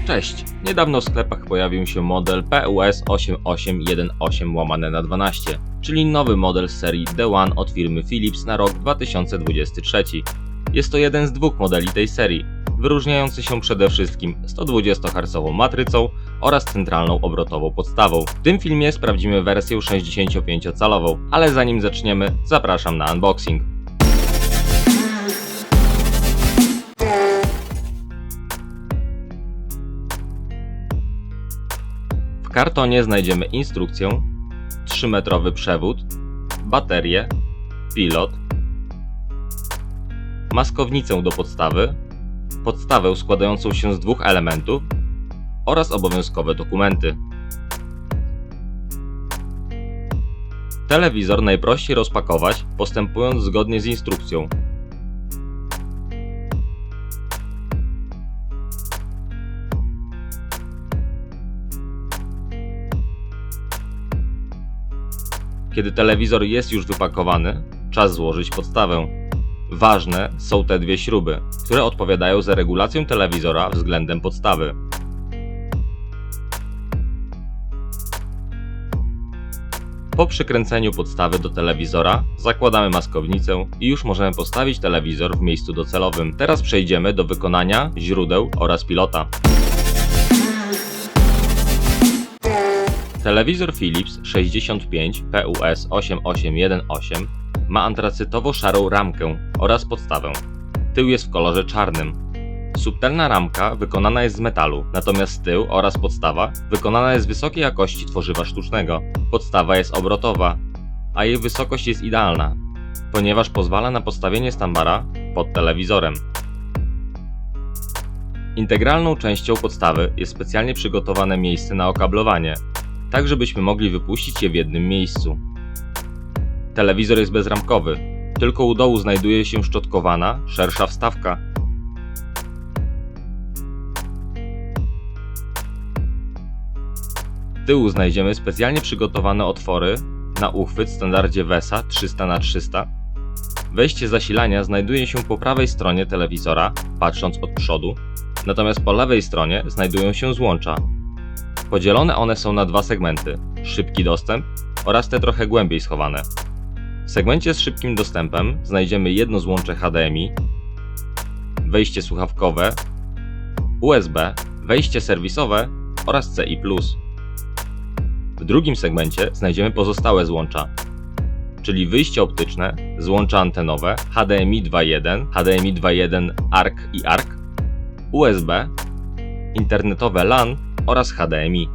Cześć! Niedawno w sklepach pojawił się model PUS 8818/12, czyli nowy model z serii The One od firmy Philips na rok 2023. Jest to jeden z dwóch modeli tej serii, wyróżniający się przede wszystkim 120 Hz matrycą oraz centralną obrotową podstawą. W tym filmie sprawdzimy wersję 65-calową, ale zanim zaczniemy, zapraszam na unboxing. W kartonie znajdziemy instrukcję, 3-metrowy przewód, baterię, pilot, maskownicę do podstawy, podstawę składającą się z dwóch elementów oraz obowiązkowe dokumenty. Telewizor najprościej rozpakować, postępując zgodnie z instrukcją. Kiedy telewizor jest już wypakowany, czas złożyć podstawę. Ważne są te dwie śruby, które odpowiadają za regulację telewizora względem podstawy. Po przykręceniu podstawy do telewizora zakładamy maskownicę i już możemy postawić telewizor w miejscu docelowym. Teraz przejdziemy do wykonania źródeł oraz pilota. Telewizor Philips 65 PUS 8818 ma antracytowo-szarą ramkę oraz podstawę. Tył jest w kolorze czarnym. Subtelna ramka wykonana jest z metalu, natomiast tył oraz podstawa wykonana jest z wysokiej jakości tworzywa sztucznego. Podstawa jest obrotowa, a jej wysokość jest idealna, ponieważ pozwala na postawienie standbara pod telewizorem. Integralną częścią podstawy jest specjalnie przygotowane miejsce na okablowanie, tak żebyśmy mogli wypuścić je w jednym miejscu. Telewizor jest bezramkowy, tylko u dołu znajduje się szczotkowana, szersza wstawka. Z tyłu znajdziemy specjalnie przygotowane otwory na uchwyt w standardzie VESA 300×300. Wejście zasilania znajduje się po prawej stronie telewizora, patrząc od przodu, natomiast po lewej stronie znajdują się złącza. Podzielone one są na dwa segmenty, szybki dostęp oraz te trochę głębiej schowane. W segmencie z szybkim dostępem znajdziemy jedno złącze HDMI, wejście słuchawkowe, USB, wejście serwisowe oraz CI+. W drugim segmencie znajdziemy pozostałe złącza, czyli wyjście optyczne, złącza antenowe, HDMI 2.1, HDMI 2.1 ARC i ARC, USB, internetowe LAN oraz HDMI.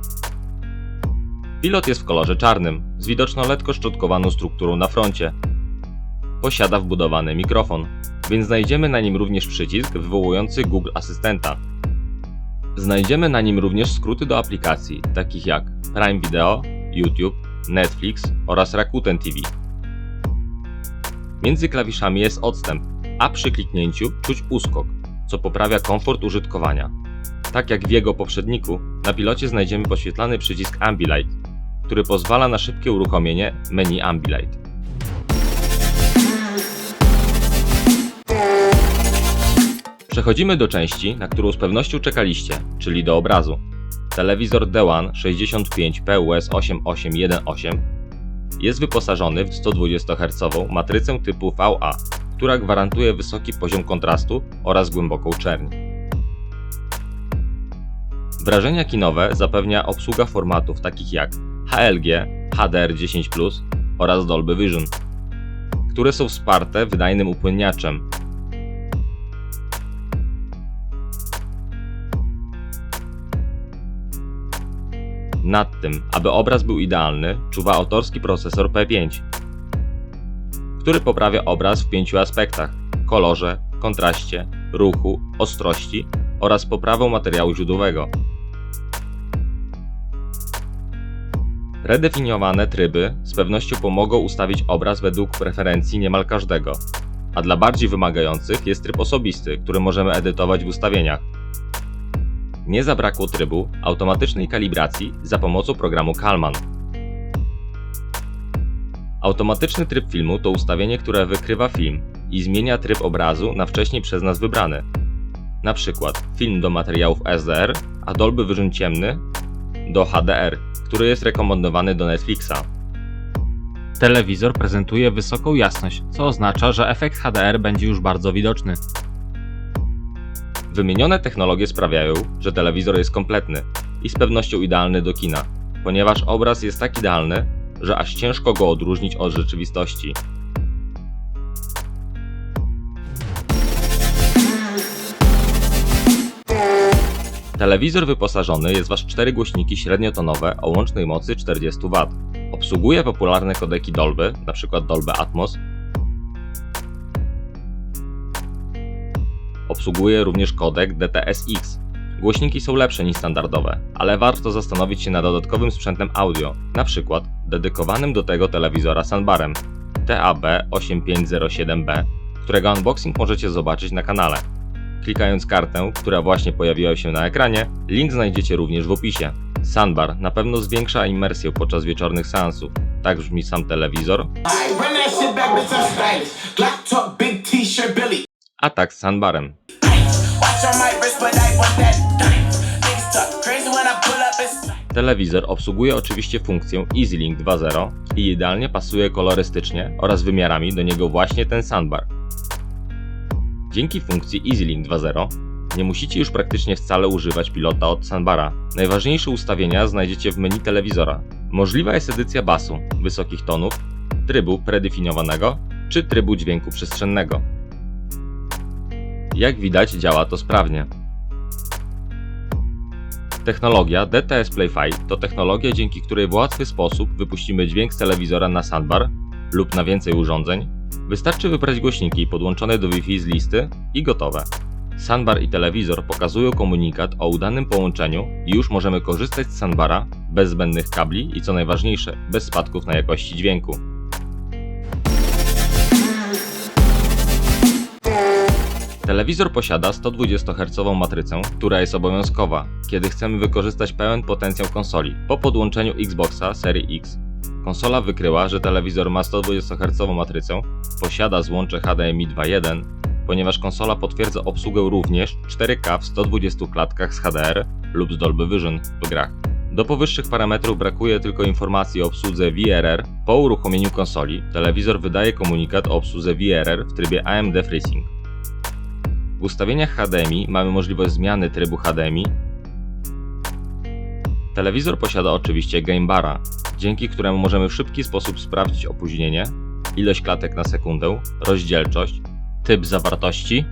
Pilot jest w kolorze czarnym, z widoczną lekko szczotkowaną strukturą na froncie. Posiada wbudowany mikrofon, więc znajdziemy na nim również przycisk wywołujący Google Asystenta. Znajdziemy na nim również skróty do aplikacji, takich jak Prime Video, YouTube, Netflix oraz Rakuten TV. Między klawiszami jest odstęp, a przy kliknięciu czuć uskok, co poprawia komfort użytkowania. Tak jak w jego poprzedniku, na pilocie znajdziemy podświetlany przycisk Ambilight, który pozwala na szybkie uruchomienie menu Ambilight. Przechodzimy do części, na którą z pewnością czekaliście, czyli do obrazu. Telewizor The One 65 PUS 8818 jest wyposażony w 120 Hz matrycę typu VA, która gwarantuje wysoki poziom kontrastu oraz głęboką czerń. Wrażenia kinowe zapewnia obsługa formatów takich jak HLG, HDR10+ oraz Dolby Vision, które są wsparte wydajnym upłynniaczem. Nad tym, aby obraz był idealny, czuwa autorski procesor P5, który poprawia obraz w 5 aspektach: kolorze, kontraście, ruchu, ostrości oraz poprawą materiału źródłowego. Redefiniowane tryby z pewnością pomogą ustawić obraz według preferencji niemal każdego, a dla bardziej wymagających jest tryb osobisty, który możemy edytować w ustawieniach. Nie zabrakło trybu automatycznej kalibracji za pomocą programu Kalman. Automatyczny tryb filmu to ustawienie, które wykrywa film i zmienia tryb obrazu na wcześniej przez nas wybrany. Na przykład film do materiałów SDR, a Dolby Vision ciemny do HDR, który jest rekomendowany do Netflixa. Telewizor prezentuje wysoką jasność, co oznacza, że efekt HDR będzie już bardzo widoczny. Wymienione technologie sprawiają, że telewizor jest kompletny i z pewnością idealny do kina, ponieważ obraz jest tak idealny, że aż ciężko go odróżnić od rzeczywistości. Telewizor wyposażony jest w aż 4 głośniki średniotonowe o łącznej mocy 40 W. Obsługuje popularne kodeki Dolby, np. Dolby Atmos. Obsługuje również kodek DTS-X. Głośniki są lepsze niż standardowe, ale warto zastanowić się nad dodatkowym sprzętem audio, np. dedykowanym do tego telewizora soundbarem TAB8507B, którego unboxing możecie zobaczyć na kanale. Klikając kartę, która właśnie pojawiła się na ekranie, link znajdziecie również w opisie. Soundbar na pewno zwiększa imersję podczas wieczornych seansów. Tak brzmi sam telewizor, a tak z soundbarem. Telewizor obsługuje oczywiście funkcję EasyLink 2.0 i idealnie pasuje kolorystycznie oraz wymiarami do niego właśnie ten soundbar. Dzięki funkcji EasyLink 2.0 nie musicie już praktycznie wcale używać pilota od soundbara. Najważniejsze ustawienia znajdziecie w menu telewizora. Możliwa jest edycja basu, wysokich tonów, trybu predefiniowanego czy trybu dźwięku przestrzennego. Jak widać, działa to sprawnie. Technologia DTS Play-Fi to technologia, dzięki której w łatwy sposób wypuścimy dźwięk z telewizora na soundbar lub na więcej urządzeń. Wystarczy wybrać głośniki podłączone do Wi-Fi z listy i gotowe. Soundbar i telewizor pokazują komunikat o udanym połączeniu i już możemy korzystać z soundbara bez zbędnych kabli i co najważniejsze, bez spadków na jakości dźwięku. Telewizor posiada 120 Hz matrycę, która jest obowiązkowa, kiedy chcemy wykorzystać pełen potencjał konsoli. Po podłączeniu Xboxa serii X, konsola wykryła, że telewizor ma 120 Hz matrycę, posiada złącze HDMI 2.1, ponieważ konsola potwierdza obsługę również 4K w 120 klatkach z HDR lub z Dolby Vision w grach. Do powyższych parametrów brakuje tylko informacji o obsłudze VRR. Po uruchomieniu konsoli, telewizor wydaje komunikat o obsłudze VRR w trybie AMD FreeSync. W ustawieniach HDMI mamy możliwość zmiany trybu HDMI. Telewizor posiada oczywiście gamebara, dzięki któremu możemy w szybki sposób sprawdzić opóźnienie, ilość klatek na sekundę, rozdzielczość, typ zawartości,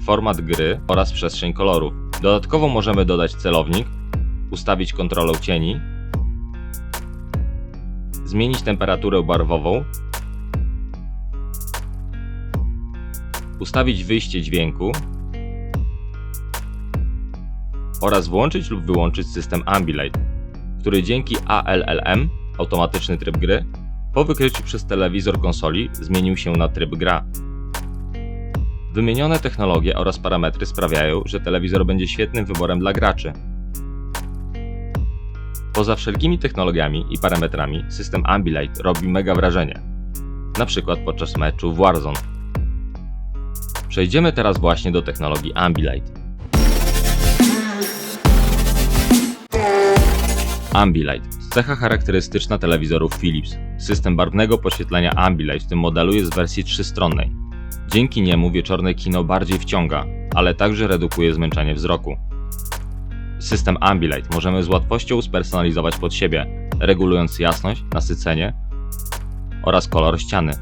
format gry oraz przestrzeń kolorów. Dodatkowo możemy dodać celownik, ustawić kontrolę cieni, zmienić temperaturę barwową, ustawić wyjście dźwięku oraz włączyć lub wyłączyć system Ambilight, który dzięki ALLM, automatyczny tryb gry, po wykryciu przez telewizor konsoli zmienił się na tryb gra. Wymienione technologie oraz parametry sprawiają, że telewizor będzie świetnym wyborem dla graczy. Poza wszelkimi technologiami i parametrami, system Ambilight robi mega wrażenie, na przykład podczas meczu w Warzone. Przejdziemy teraz właśnie do technologii Ambilight. Ambilight, cecha charakterystyczna telewizorów Philips. System barwnego podświetlenia Ambilight w tym modelu jest w wersji trzystronnej. Dzięki niemu wieczorne kino bardziej wciąga, ale także redukuje zmęczenie wzroku. System Ambilight możemy z łatwością spersonalizować pod siebie, regulując jasność, nasycenie oraz kolor ściany.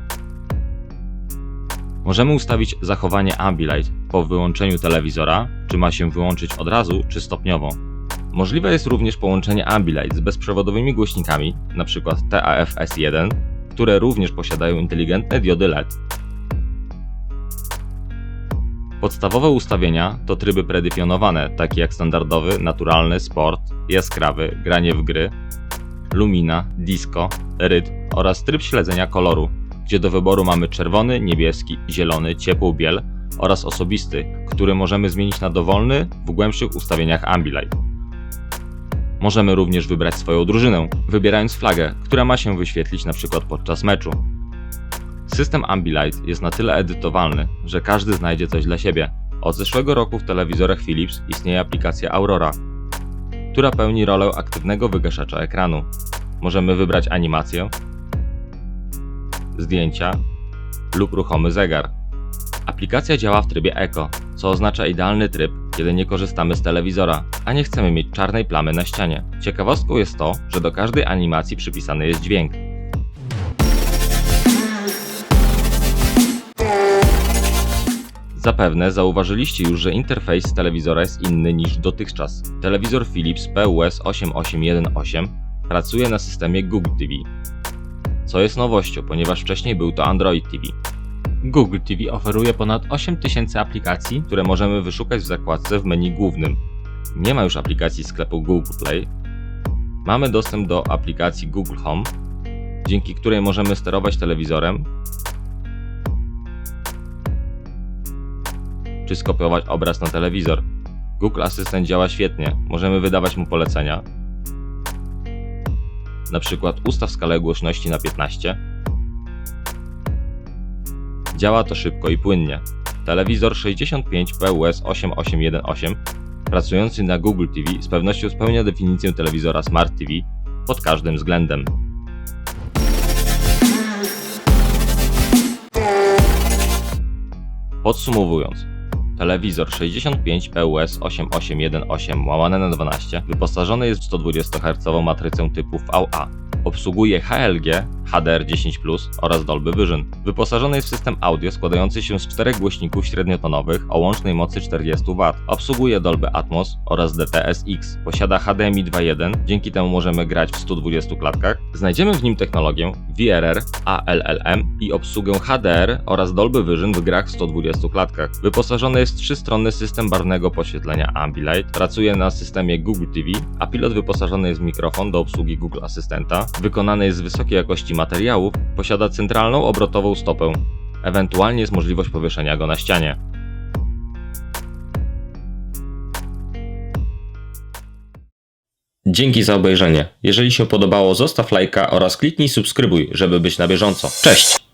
Możemy ustawić zachowanie Ambilight po wyłączeniu telewizora, czy ma się wyłączyć od razu, czy stopniowo. Możliwe jest również połączenie Ambilight z bezprzewodowymi głośnikami, np. TAF-S1, które również posiadają inteligentne diody LED. Podstawowe ustawienia to tryby predefiniowane, takie jak standardowy, naturalny, sport, jaskrawy, granie w gry, lumina, disco, rytm oraz tryb śledzenia koloru, gdzie do wyboru mamy czerwony, niebieski, zielony, ciepłą biel oraz osobisty, który możemy zmienić na dowolny w głębszych ustawieniach Ambilight. Możemy również wybrać swoją drużynę, wybierając flagę, która ma się wyświetlić np. podczas meczu. System Ambilight jest na tyle edytowalny, że każdy znajdzie coś dla siebie. Od zeszłego roku w telewizorach Philips istnieje aplikacja Aurora, która pełni rolę aktywnego wygaszacza ekranu. Możemy wybrać animację, zdjęcia lub ruchomy zegar. Aplikacja działa w trybie Eco, co oznacza idealny tryb, kiedy nie korzystamy z telewizora, a nie chcemy mieć czarnej plamy na ścianie. Ciekawostką jest to, że do każdej animacji przypisany jest dźwięk. Zapewne zauważyliście już, że interfejs telewizora jest inny niż dotychczas. Telewizor Philips PUS 8818 pracuje na systemie Google TV, co jest nowością, ponieważ wcześniej był to Android TV. Google TV oferuje ponad 8000 aplikacji, które możemy wyszukać w zakładce w menu głównym. Nie ma już aplikacji sklepu Google Play. Mamy dostęp do aplikacji Google Home, dzięki której możemy sterować telewizorem czy skopiować obraz na telewizor. Google Asystent działa świetnie, możemy wydawać mu polecenia, na przykład ustaw skalę głośności na 15. Działa to szybko i płynnie. Telewizor 65 PUS 8818 pracujący na Google TV z pewnością spełnia definicję telewizora Smart TV pod każdym względem. Podsumowując, telewizor 65 PUS 8818/12 wyposażony jest w 120 Hz matrycę typu VA. Obsługuje HLG, HDR10+ oraz Dolby Vision. Wyposażony jest w system audio składający się z 4 głośników średniotonowych o łącznej mocy 40 W. Obsługuje Dolby Atmos oraz DTS:X. Posiada HDMI 2.1, dzięki temu możemy grać w 120 klatkach. Znajdziemy w nim technologię VRR, ALLM i obsługę HDR oraz Dolby Vision w grach w 120 klatkach. Wyposażony jest w 3-stronny system barwnego podświetlenia Ambilight. Pracuje na systemie Google TV, a pilot wyposażony jest w mikrofon do obsługi Google Asystenta. Wykonany jest z wysokiej jakości materiałów, posiada centralną obrotową stopę, ewentualnie jest możliwość powieszenia go na ścianie. Dzięki za obejrzenie. Jeżeli się podobało, zostaw lajka oraz kliknij subskrybuj, żeby być na bieżąco. Cześć!